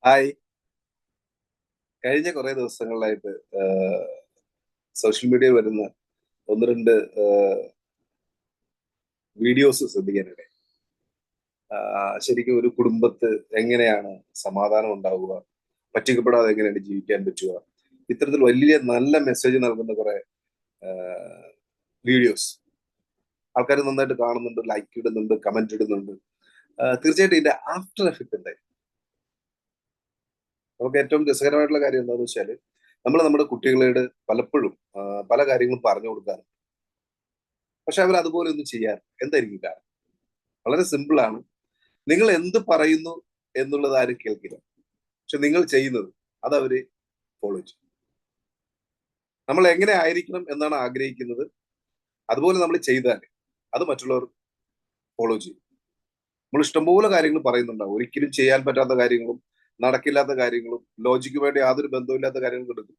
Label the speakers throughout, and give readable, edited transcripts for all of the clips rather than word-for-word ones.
Speaker 1: Hi. കഴിഞ്ഞ കുറെ ദിവസങ്ങളിലായിട്ട് social മീഡിയയിൽ വരുന്ന ഒന്ന് രണ്ട് വീഡിയോസ് ശ്രദ്ധിക്കാനിടയായി. ശരിക്കും ഒരു കുടുംബത്ത് എങ്ങനെയാണ് സമാധാനം ഉണ്ടാവുക, പറ്റിക്കപ്പെടാതെ എങ്ങനെയാണ് ജീവിക്കാൻ പറ്റുക, ഇത്തരത്തിൽ വലിയ നല്ല മെസ്സേജ് നൽകുന്ന കുറെ വീഡിയോസ് ആൾക്കാർ നന്നായിട്ട് കാണുന്നുണ്ട്, ലൈക്ക് ഇടുന്നുണ്ട്, കമന്റ് ഇടുന്നുണ്ട്. തീർച്ചയായിട്ടും ഇതിന്റെ ആഫ്റ്റർ എഫക്ട് എന്തായി? നമുക്ക് ഏറ്റവും രസകരമായിട്ടുള്ള കാര്യം എന്താണെന്ന് വെച്ചാൽ നമ്മൾ നമ്മുടെ കുട്ടികളോട് പലപ്പോഴും പല കാര്യങ്ങളും പറഞ്ഞു കൊടുക്കാറുണ്ട്. പക്ഷെ അവർ അതുപോലെ ഒന്നും ചെയ്യാറ് എന്തായിരിക്കും കാരണം? വളരെ സിമ്പിൾ ആണ്. നിങ്ങൾ എന്ത് പറയുന്നു എന്നുള്ളത് ആരും കേൾക്കില്ല. പക്ഷെ നിങ്ങൾ ചെയ്യുന്നത് അത് അവര് ഫോളോ ചെയ്യും. നമ്മൾ എങ്ങനെ ആയിരിക്കണം എന്നാണ് ആഗ്രഹിക്കുന്നത്, അതുപോലെ നമ്മൾ ചെയ്താൽ അത് മറ്റുള്ളവർ ഫോളോ ചെയ്യും. നമ്മൾ ഇഷ്ടംപോലെ കാര്യങ്ങൾ പറയുന്നുണ്ടാവും. ഒരിക്കലും ചെയ്യാൻ പറ്റാത്ത കാര്യങ്ങളും നടക്കില്ലാത്ത കാര്യങ്ങളും ലോജിക്കുമായിട്ട് യാതൊരു ബന്ധവുമില്ലാത്ത കാര്യങ്ങളും എടുക്കും.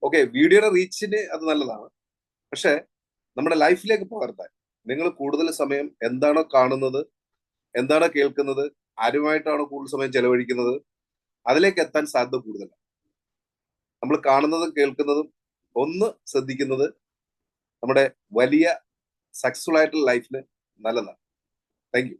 Speaker 1: ഓക്കെ, വീഡിയോയുടെ റീച്ചിന് അത് നല്ലതാണ്. പക്ഷെ നമ്മുടെ ലൈഫിലേക്ക് പകർത്താൻ നിങ്ങൾ കൂടുതൽ സമയം എന്താണോ കാണുന്നത്, എന്താണോ കേൾക്കുന്നത്, ആരുമായിട്ടാണോ കൂടുതൽ സമയം ചെലവഴിക്കുന്നത്, അതിലേക്ക് എത്താൻ സാധ്യത കൂടുതലാണ്. നമ്മൾ കാണുന്നതും കേൾക്കുന്നതും ഒന്ന് ശ്രദ്ധിക്കുന്നത് നമ്മുടെ വലിയ സക്സസ്ഫുൾ ആയിട്ടുള്ള ലൈഫിന് നല്ലതാണ്. Thank you.